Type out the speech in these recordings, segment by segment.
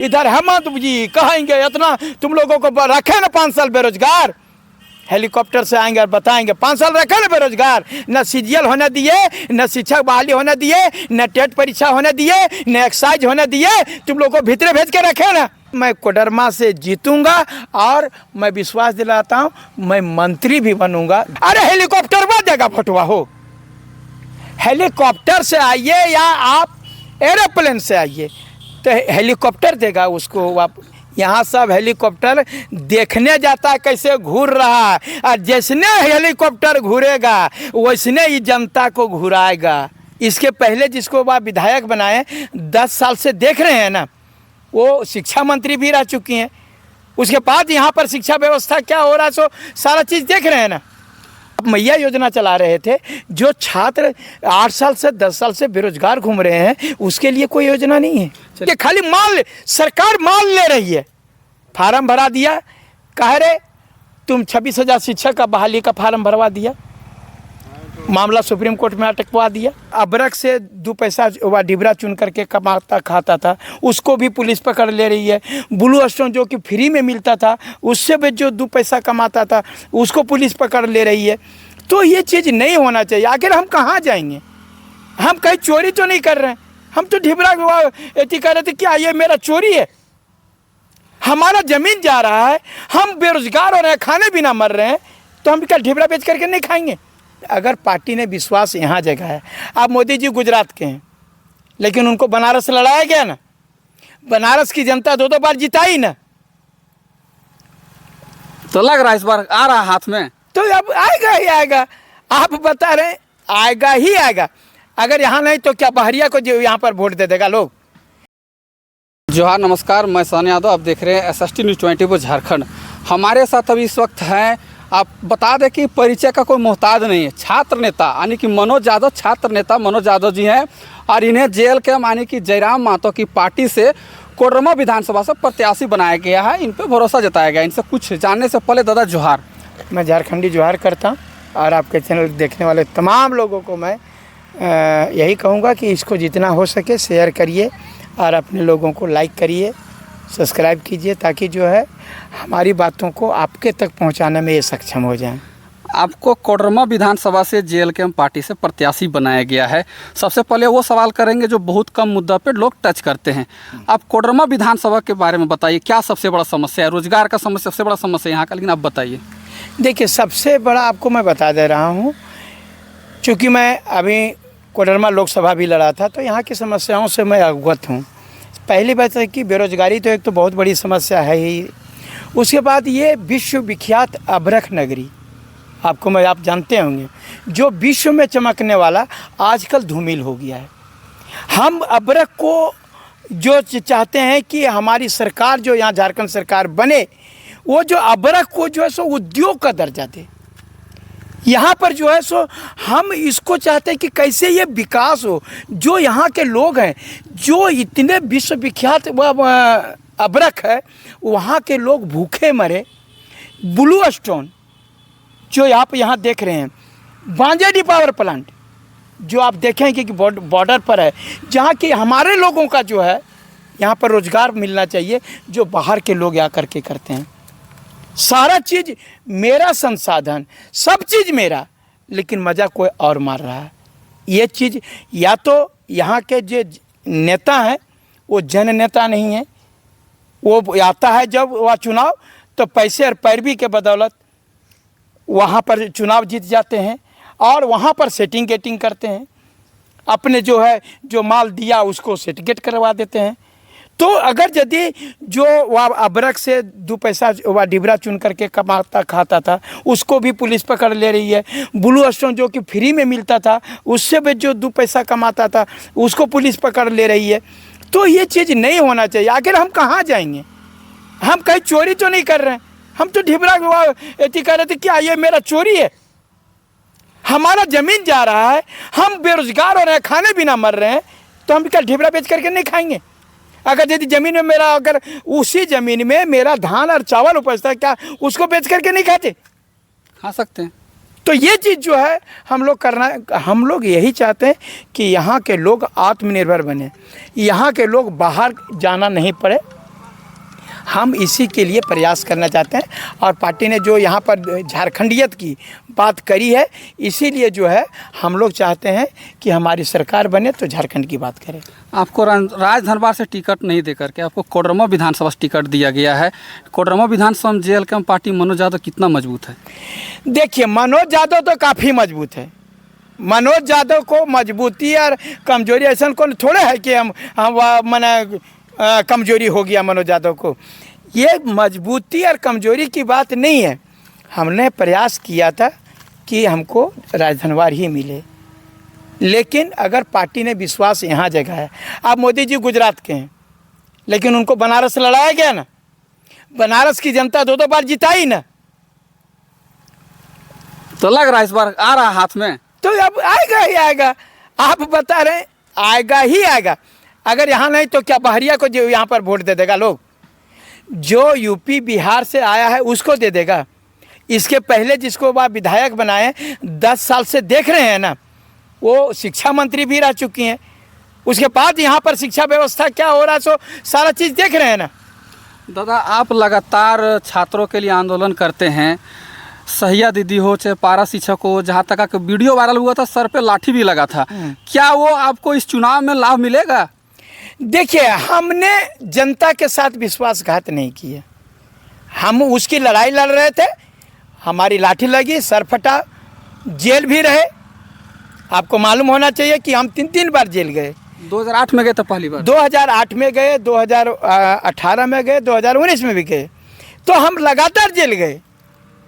इधर हेमंत जी कहेंगे इतना तुम लोगों को रखे ना 5 साल बेरोजगार, हेलीकॉप्टर से आएंगे और बताएंगे 5 साल रखे ना बेरोजगार, न सीजीएल होने दिए, न शिक्षक बहाली होने दिए, न टेट परीक्षा होने दिए, न एक्साइज होने दिए, तुम लोगों को भीतरे भेज के रखे ना। मैं कोडरमा से जीतूंगा और मैं विश्वास दिलाता हूँ मैं मंत्री भी बनूंगा। अरे हेलीकॉप्टर में जगह फटवा हो, हेलीकॉप्टर से आइए या आप एरोप्लेन से आइए तो हेलीकॉप्टर देगा उसको। आप यहाँ सब हेलीकॉप्टर देखने जाता है कैसे घूर रहा है, और जैसने हेलीकॉप्टर घूरेगा वैसने ही जनता को घुराएगा। इसके पहले जिसको आप विधायक बनाए 10 साल से देख रहे हैं ना, वो शिक्षा मंत्री भी रह चुकी हैं। उसके बाद यहाँ पर शिक्षा व्यवस्था क्या हो रहा है सो सारा चीज़ देख रहे हैं ना। अब मैया योजना चला रहे थे, जो छात्र 8 साल से 10 साल से बेरोजगार घूम रहे हैं उसके लिए कोई योजना नहीं है। ये खाली माल, सरकार माल ले रही है। फार्म भरा दिया, कह रहे तुम 26,000 शिक्षक का बहाली का फार्म भरवा दिया, मामला सुप्रीम कोर्ट में अटकवा दिया। अबरक से 2 पैसा डिबरा चुन करके कमाता खाता था उसको भी पुलिस पकड़ ले रही है। ब्लू स्टोन जो कि फ्री में मिलता था उससे भी जो 2 पैसा कमाता था उसको पुलिस पकड़ ले रही है। तो ये चीज़ नहीं होना चाहिए। आखिर हम कहाँ जाएंगे? हम कहीं चोरी तो नहीं कर रहे हैं, हम तो ढिबरा एती कर रहे थे क्या ये मेरा चोरी है? हमारा ज़मीन जा रहा है, हम बेरोजगार हो रहे हैं, खाने बिना मर रहे हैं, तो हम क्या ढिबरा बेच करके नहीं खाएंगे? अगर पार्टी ने विश्वास यहाँ जगह है, अब मोदी जी गुजरात के हैं लेकिन उनको बनारस लड़ाया गया ना, बनारस की जनता 2-2 बार जिताई ना, तो लग रहा है इस बार आ रहा हाथ में, तो अब आएगा ही आएगा। आप बता रहे आएगा ही आएगा। अगर यहाँ नहीं तो क्या बहरिया को जो यहाँ पर वोट दे देगा लोग? जोहार, नमस्कार, मैं सन यादव, आप देख रहे हैं SST न्यूज़ 24 झारखंड। हमारे साथ अभी इस वक्त हैं, आप बता दें कि परिचय का कोई मोहताज नहीं है, छात्र नेता यानी कि मनोज यादव, छात्र नेता मनोज यादव जी हैं, और इन्हें जेल के मानी कि जयराम महतो की पार्टी से कोडरमा विधानसभा से प्रत्याशी बनाया गया है। इन पर भरोसा जताया गया। इनसे कुछ जानने से पहले दादा जोहार। मैं झारखंडी जोहार करता हूँ और आपके चैनल देखने वाले तमाम लोगों को मैं यही कहूँगा कि इसको जितना हो सके शेयर करिए और अपने लोगों को लाइक करिए, सब्सक्राइब कीजिए, ताकि जो है हमारी बातों को आपके तक पहुंचाने में ये सक्षम हो जाएं। आपको कोडरमा विधानसभा से JLKM पार्टी से प्रत्याशी बनाया गया है। सबसे पहले वो सवाल करेंगे जो बहुत कम मुद्दा पे लोग टच करते हैं। आप कोडरमा विधानसभा के बारे में बताइए, क्या सबसे बड़ा समस्या है? रोजगार का समस्या सबसे बड़ा समस्या यहाँ का, लेकिन आप बताइए। देखिए, सबसे बड़ा आपको मैं बता दे रहा हूँ, चूँकि मैं अभी कोडरमा लोकसभा भी लड़ा था तो यहाँ की समस्याओं से मैं अवगत हूँ। पहली बात है कि बेरोजगारी तो एक तो बहुत बड़ी समस्या है ही। उसके बाद ये विश्व विख्यात अबरख नगरी, आप जानते होंगे, जो विश्व में चमकने वाला आजकल धूमिल हो गया है। हम अबरख को जो चाहते हैं कि हमारी सरकार जो यहाँ झारखंड सरकार बने, वो जो अबरख को जो है सो उद्योग का दर्जा दे। यहाँ पर जो है सो हम इसको चाहते हैं कि कैसे ये विकास हो। जो यहाँ के लोग हैं, जो इतने विश्वविख्यात अबरख है, वहाँ के लोग भूखे मरे। ब्लू स्टोन जो आप यहाँ देख रहे हैं, बांजेडी पावर प्लांट जो आप देखेंगे कि बॉर्डर पर है, जहाँ के हमारे लोगों का जो है यहाँ पर रोज़गार मिलना चाहिए, जो बाहर के लोग आकर के करते हैं। सारा चीज़ मेरा संसाधन, सब चीज़ मेरा, लेकिन मज़ा कोई और मार रहा है। ये चीज़ या तो यहाँ के जो नेता हैं वो जन नेता नहीं है, वो आता है जब वह चुनाव तो पैसे और पैरवी के बदौलत वहाँ पर चुनाव जीत जाते हैं और वहाँ पर सेटिंग गेटिंग करते हैं, अपने जो है जो माल दिया उसको सेटगेट करवा देते हैं। तो अगर यदि जो वह अबरख से 2 पैसा डिबरा चुन करके कमाता खाता था उसको भी पुलिस पकड़ ले रही है, ब्लू स्टोन जो कि फ्री में मिलता था उससे भी जो 2 पैसा कमाता था उसको पुलिस पकड़ ले रही है, तो ये चीज़ नहीं होना चाहिए। आखिर हम कहाँ जाएंगे? हम कहीं चोरी तो नहीं कर रहे हैं, हम तो ढिबरा एती कर रहे थे क्या ये मेरा चोरी है? हमारा ज़मीन जा रहा है, हम बेरोजगार हो रहे हैं, खाने बिना मर रहे हैं, तो हम क्या ढिबरा बेच करके नहीं खाएंगे? अगर यदि ज़मीन में मेरा, अगर उसी ज़मीन में मेरा धान और चावल उपजता है, क्या उसको बेच करके नहीं खाते? खा सकते हैं। तो ये चीज़ जो है हम लोग करना, हम लोग यही चाहते हैं कि यहाँ के लोग आत्मनिर्भर बने, यहाँ के लोग बाहर जाना नहीं पड़े, हम इसी के लिए प्रयास करना चाहते हैं और पार्टी ने जो यहाँ पर झारखंडियत की बात करी है, इसीलिए जो है हम लोग चाहते हैं कि हमारी सरकार बने तो झारखंड की बात करें। आपको राजधनबाद से टिकट नहीं दे करके आपको कोडरमा विधानसभा से टिकट दिया गया है। कोडरमा विधानसभा में जेएलके में पार्टी मनोज यादव कितना मजबूत है? देखिए, मनोज यादव तो काफ़ी मजबूत है। मनोज यादव को मजबूती और कमजोरी ऐसा कौन थोड़े है कि हम मैंने कमजोरी हो गया मनोज यादव को। ये मजबूती और कमजोरी की बात नहीं है। हमने प्रयास किया था कि हमको राजधनवार ही मिले, लेकिन अगर पार्टी ने विश्वास यहाँ जगाया, अब मोदी जी गुजरात के हैं लेकिन उनको बनारस लड़ाया गया ना, बनारस की जनता 2-2 बार जिताई ना, तो लग रहा है इस बार आ रहा हाथ में, तो अब आएगा ही आएगा। आप बता रहे हैं आएगा ही आएगा। अगर यहाँ नहीं तो क्या बहरिया को जो यहाँ पर वोट दे देगा लोग? जो यूपी बिहार से आया है उसको दे देगा। इसके पहले जिसको वह विधायक बनाए 10 साल से देख रहे हैं ना, वो शिक्षा मंत्री भी रह चुकी हैं। उसके बाद यहाँ पर शिक्षा व्यवस्था क्या हो रहा है सो सारा चीज़ देख रहे हैं ना। दादा, आप लगातार छात्रों के लिए आंदोलन करते हैं, सहिया दीदी हो चाहे पारा शिक्षक हो, जहाँ तक का वीडियो वायरल हुआ था सर पे लाठी भी लगा था, क्या वो आपको इस चुनाव में लाभ मिलेगा? देखिए, हमने जनता के साथ विश्वासघात नहीं किया। हम उसकी लड़ाई लड़ रहे थे, हमारी लाठी लगी, सर फटा, जेल भी रहे। आपको मालूम होना चाहिए कि हम 3 बार जेल गए। 2008 में गए तो पहली बार, 2008 में गए, 2018 में गए, 2019 में भी गए, तो हम लगातार जेल गए।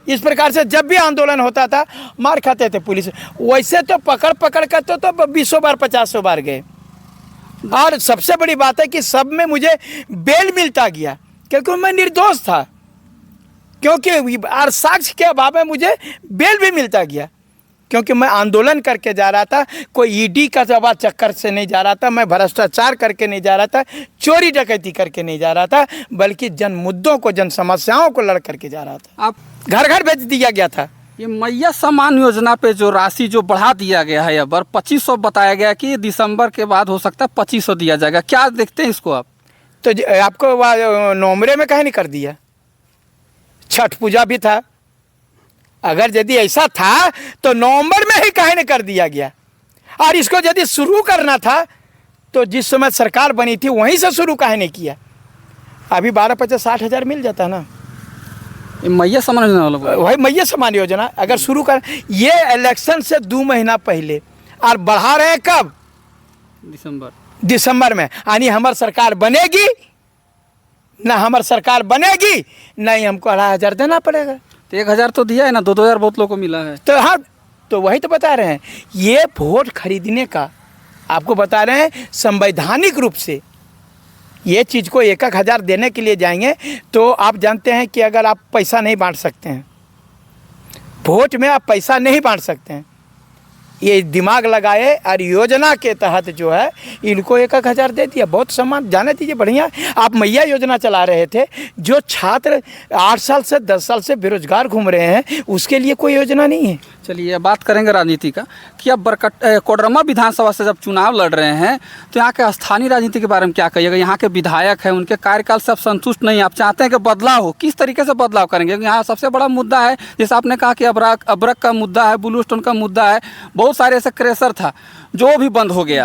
इस प्रकार से जब भी आंदोलन होता था मार खाते थे पुलिस। वैसे तो पकड़ पकड़ कर तो 20 बार 50 बार गए। और सबसे बड़ी बात है कि सब में मुझे बेल मिलता गया क्योंकि मैं निर्दोष था, क्योंकि और साक्ष्य के अभाव में मुझे बेल भी मिलता गया, क्योंकि मैं आंदोलन करके जा रहा था। कोई ईडी का जवाब चक्कर से नहीं जा रहा था, मैं भ्रष्टाचार करके नहीं जा रहा था, चोरी डकैती करके नहीं जा रहा था, बल्कि जन मुद्दों को, जन समस्याओं को लड़ करके जा रहा था। आप घर घर भेज दिया गया था। ये मैया सम्मान योजना पे जो राशि जो बढ़ा दिया गया है, अब 2500 बताया गया कि दिसंबर के बाद हो सकता है 2500 दिया जाएगा, क्या देखते हैं इसको आप? तो आपको नवंबर में कहीं नहीं कर दिया? छठ पूजा भी था। अगर यदि ऐसा था तो नवंबर में ही काहे नहीं कर दिया गया? और इसको यदि शुरू करना था तो जिस समय सरकार बनी थी वहीं से शुरू काहे नहीं किया? अभी 12-50-60 हज़ार मिल जाता ना। मैया सम्मान योजना, वही मैया सम्मान योजना अगर शुरू कर, ये इलेक्शन से 2 महीना पहले, और बढ़ा रहे हैं कब? दिसंबर में। यानी हमारी सरकार बनेगी ना, हमारी सरकार बनेगी नहीं, हमको 2,500 देना पड़ेगा। तो 1,000 तो दिया है ना, 2,000 बहुत लोगों को मिला है। तो हाँ, तो वही तो बता रहे हैं, ये वोट खरीदने का आपको बता रहे हैं। संवैधानिक रूप से ये चीज़ को 1-1 हज़ार देने के लिए जाएंगे तो आप जानते हैं कि अगर आप पैसा नहीं बांट सकते हैं, वोट में आप पैसा नहीं बांट सकते हैं, ये दिमाग लगाए और योजना के तहत जो है इनको 1-1 हज़ार दे दिया। बहुत सम्मान, जाने दीजिए, बढ़िया। आप मैया योजना चला रहे थे, जो छात्र 8 साल से 10 साल से बेरोजगार घूम रहे हैं उसके लिए कोई योजना नहीं है। चलिए बात करेंगे राजनीति का कि अब कोडरमा विधानसभा से जब चुनाव लड़ रहे हैं तो यहाँ के स्थानीय राजनीति के बारे में क्या कहिएगा? यहाँ के विधायक हैं, उनके कार्यकाल से आप संतुष्ट नहीं, आप चाहते हैं कि बदलाव हो, किस तरीके से बदलाव करेंगे? यहाँ सबसे बड़ा मुद्दा है, जैसे आपने कहा कि अबरक का मुद्दा है, ब्लू स्टोन का मुद्दा है, बहुत सारे ऐसे क्रेशर था जो भी बंद हो गया।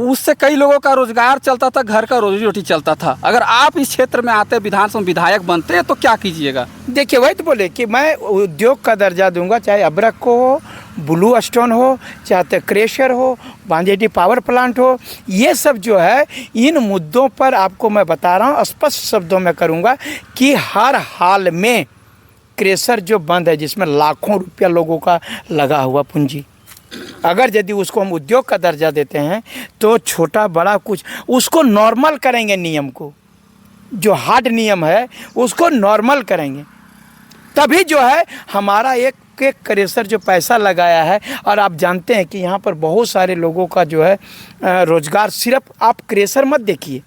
उससे कई लोगों का रोजगार चलता था, घर का रोजी रोटी चलता था। अगर आप इस क्षेत्र में आते, विधानसभा विधायक बनते तो क्या कीजिएगा? देखिए, वही तो बोले कि मैं उद्योग का दर्जा दूंगा, चाहे अबरक को हो, ब्लू स्टोन हो, चाहे क्रेशर हो, बांजेडी पावर प्लांट हो, ये सब जो है इन मुद्दों पर आपको मैं बता रहा हूँ, स्पष्ट शब्दों में करूँगा कि हर हाल में क्रेशर जो बंद है, जिसमें लाखों रुपया लोगों का लगा हुआ पूंजी, अगर यदि उसको हम उद्योग का दर्जा देते हैं तो छोटा बड़ा कुछ उसको नॉर्मल करेंगे, नियम को, जो हार्ड नियम है उसको नॉर्मल करेंगे, तभी जो है हमारा एक क्रेशर जो पैसा लगाया है। और आप जानते हैं कि यहाँ पर बहुत सारे लोगों का जो है रोजगार, सिर्फ आप क्रेशर मत देखिए,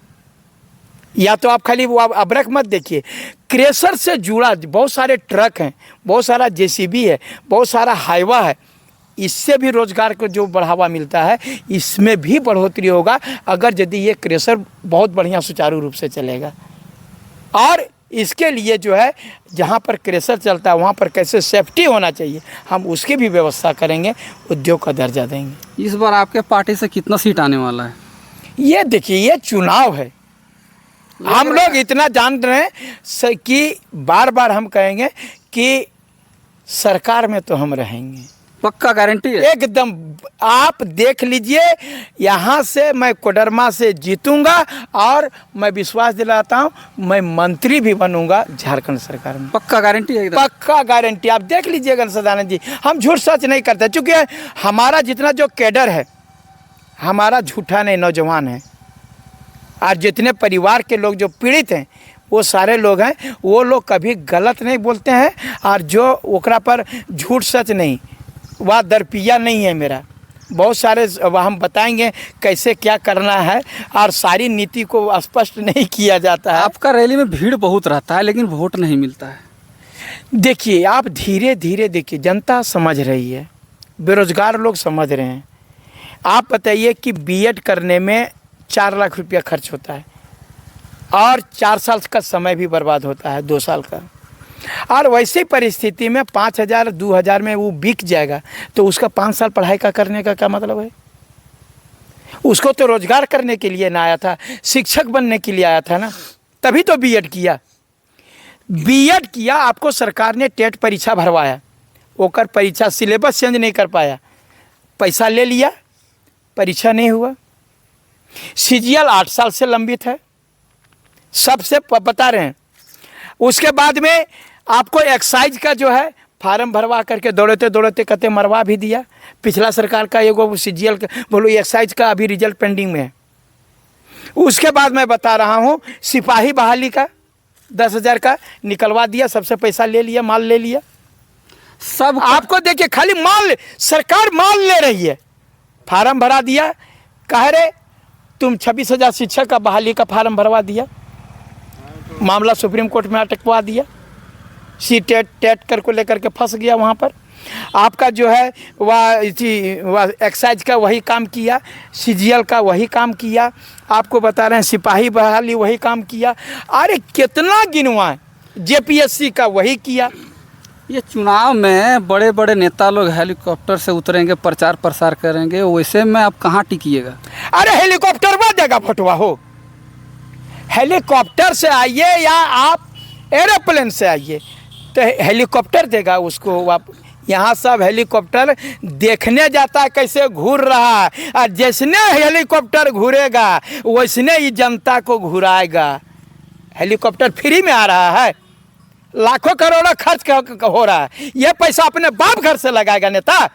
या तो आप खाली वो अबरक मत देखिए, क्रेशर से जुड़ा बहुत सारे ट्रक हैं, बहुत सारा जेसीबी है, बहुत सारा हाईवा है, इससे भी रोजगार को जो बढ़ावा मिलता है, इसमें भी बढ़ोतरी होगा अगर यदि ये क्रेशर बहुत बढ़िया सुचारू रूप से चलेगा। और इसके लिए जो है जहाँ पर क्रेशर चलता है वहाँ पर कैसे सेफ्टी होना चाहिए, हम उसकी भी व्यवस्था करेंगे, उद्योग का दर्जा देंगे। इस बार आपके पार्टी से कितना सीट आने वाला है? ये देखिए, ये चुनाव है, हम लोग इतना जान रहे हैं कि बार बार हम कहेंगे कि सरकार में तो हम रहेंगे, पक्का गारंटी है? एकदम। आप देख लीजिए, यहाँ से मैं कोडरमा से जीतूंगा और मैं विश्वास दिलाता हूँ मैं मंत्री भी बनूंगा झारखंड सरकार में। पक्का गारंटी है एकदम? पक्का गारंटी। आप देख लीजिएगा सदानंद जी, हम झूठ सच नहीं करते, क्योंकि हमारा जितना जो कैडर है हमारा झूठा नहीं नौजवान है, और जितने परिवार के लोग जो पीड़ित हैं वो सारे लोग हैं, वो लोग कभी गलत नहीं बोलते हैं, और जो ओकरा पर झूठ सच नहीं, वह दरपिया नहीं है मेरा। बहुत सारे हम बताएंगे कैसे क्या करना है, और सारी नीति को स्पष्ट नहीं किया जाता है। आपका रैली में भीड़ बहुत रहता है लेकिन वोट नहीं मिलता है। देखिए, आप धीरे धीरे देखिए, जनता समझ रही है, बेरोजगार लोग समझ रहे हैं। आप बताइए कि बीएड करने में 4 लाख रुपया खर्च होता है, और 4 साल का समय भी बर्बाद होता है, 2 साल का। और वैसी परिस्थिति में 5,000 2,000 में वो बिक जाएगा, तो उसका 5 साल पढ़ाई का करने का क्या मतलब है? उसको तो रोजगार करने के लिए ना आया था, शिक्षक बनने के लिए आया था ना, तभी तो बीएड किया। बीएड किया, आपको सरकार ने टेट परीक्षा भरवाया, ओकर परीक्षा सिलेबस चेंज नहीं कर पाया, पैसा ले लिया, परीक्षा नहीं हुआ। सीजीएल 8 साल से लंबित है, सबसे बता रहे हैं। उसके बाद में आपको एक्साइज का जो है फार्म भरवा करके दौड़ते दौड़ते कहते मरवा भी दिया। पिछला सरकार का एगो सीजीएल का बोलो एक्साइज का अभी रिजल्ट पेंडिंग में है। उसके बाद मैं बता रहा हूँ सिपाही बहाली का 10,000 का निकलवा दिया, सबसे पैसा ले लिया, माल ले लिया। सब आपको देखिए, खाली माल, सरकार माल ले रही है। फार्म भरा दिया, कह रहे तुम 26,000 शिक्षक का बहाली का फार्म भरवा दिया, मामला सुप्रीम कोर्ट में अटकवा दिया। टेट कर को लेकर के फंस गया वहाँ पर। आपका जो है वह एक्साइज का वही काम किया, सीजीएल का वही काम किया, आपको बता रहे हैं सिपाही बहाली वही काम किया। अरे कितना गिनवाएं, जेपीएससी का वही किया। ये चुनाव में बड़े बड़े नेता लोग हेलीकॉप्टर से उतरेंगे, प्रचार प्रसार करेंगे, वैसे में आप कहाँ टिकिएगा? अरे हेलीकॉप्टर में देगा फटवा हो, हेलीकॉप्टर से आइए या आप एरोप्लेन से आइए, तो हेलीकॉप्टर देगा उसको। आप यहाँ सब हेलीकॉप्टर देखने जाता है कैसे घूर रहा है, और जैसने हेलीकॉप्टर घूरेगा वैसने ही जनता को घुराएगा। हेलीकॉप्टर फ्री में आ रहा है, लाखों करोड़ों खर्च हो रहा है, यह पैसा अपने बाप घर से लगाएगा नेता,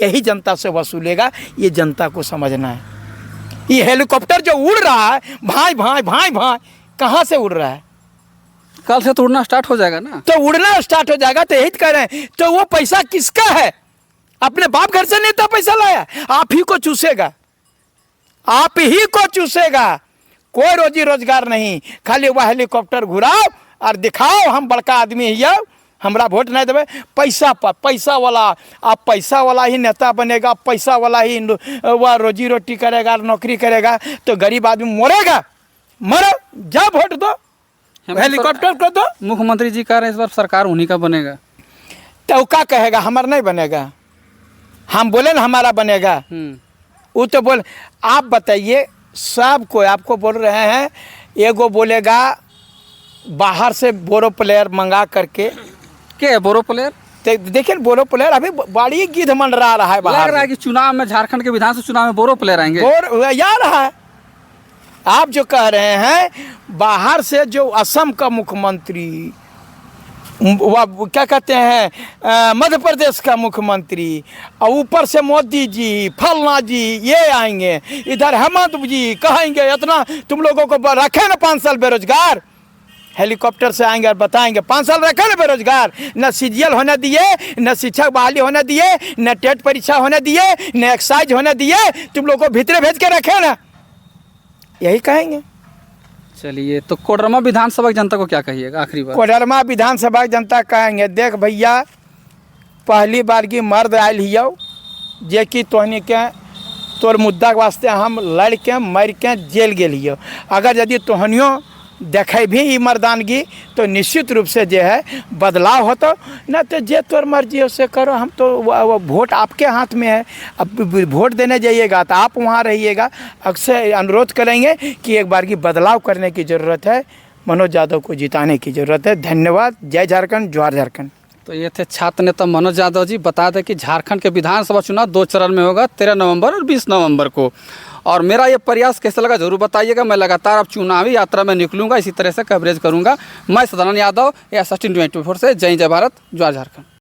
यही जनता से वसूलेगा। ये जनता को समझना है। ये हेलीकॉप्टर जो उड़ रहा है भाई भाई भाई भाई, कहाँ से उड़ रहा है? कल से तो उड़ना स्टार्ट हो जाएगा ना, तो उड़ना स्टार्ट हो जाएगा, तो यही कह रहे हैं। तो वो पैसा किसका है? अपने बाप घर से नेता पैसा लाया, आप ही को चूसेगा, आप ही को चूसेगा। कोई रोजी रोजगार नहीं, खाली वह हेलीकॉप्टर घुराओ और दिखाओ हम बड़का आदमी है, हमरा वोट नहीं देवे। पैसा पर पैसा वाला, आप पैसा वाला ही नेता बनेगा, पैसा वाला ही वह रोजी रोटी करेगा, नौकरी करेगा, तो गरीब आदमी मरेगा। मरो, जा वोट दो, हेलीकॉप्टर को दो। मुख्यमंत्री जी कह रहे हैं इस बार सरकार उन्हीं का बनेगा, तो क्या कहेगा हमारा नहीं बनेगा? हम बोले ना हमारा बनेगा, वो तो बोल। आप बताइए, सब कोई आपको बोल रहे हैं, एगो बोलेगा बाहर से बोरो प्लेयर मंगा करके। क्या है बोरो प्लेयर? देखिए बोरो प्लेयर अभी बड़ी गिद्ध मंडरा रहा है बाहर। लग रहा है कि चुनाव में, झारखंड के विधानसभा चुनाव में बोरो प्लेयर आएंगे। बोर या रहा है। आप जो कह रहे हैं बाहर से, जो असम का मुख्यमंत्री, क्या कहते हैं मध्य प्रदेश का मुख्यमंत्री, और ऊपर से मोदी जी, फलना जी, ये आएंगे। इधर हेमंत जी कहेंगे इतना तुम लोगों को रखे ना 5 साल बेरोजगार। हेलीकॉप्टर से आएंगे और बताएंगे 5 साल रखे ना बेरोजगार, न सीजीएल होने दिए, न शिक्षक बहाली होने दिए, न टेट परीक्षा होने दिए, न एक्साइज होने दिए, तुम लोगों को भीतरे भेज के रखे ना, यही कहेंगे। चलिए, तो कोडरमा विधानसभा की जनता को क्या कहिएगा आखिरी बार? कोडरमा विधानसभा की जनता कहेंगे, देख भैया, पहली बार की मर्द आयल हियो, जे कि तोहनी के तोर मुद्दा के वास्ते हम लड़ के मर के जेल गेल हियो। अगर यदि तोहनियों देखे भी ई मर्दानगी तो निश्चित रूप से जो है बदलाव होता। न तो जे तोर मर्जी उससे करो, हम तो वो वोट आपके हाथ में है। अब वोट देने जाइएगा तो आप वहाँ रहिएगा। अक्सर अनुरोध करेंगे कि एक बार की बदलाव करने की ज़रूरत है, मनोज यादव को जिताने की ज़रूरत है। धन्यवाद। जय झारखंड, जोहार झारखंड। तो ये थे छात्र नेता मनोज यादव जी। बता दें कि झारखंड के विधानसभा चुनाव 2 चरण में होगा, 13 नवंबर और 20 नवंबर को। और मेरा ये प्रयास कैसा लगा ज़रूर बताइएगा। मैं लगातार अब चुनावी यात्रा में निकलूंगा, इसी तरह से कवरेज करूंगा। मैं सदानंद यादव, SST 24 से। जय जय भारत, जोहार झारखंड।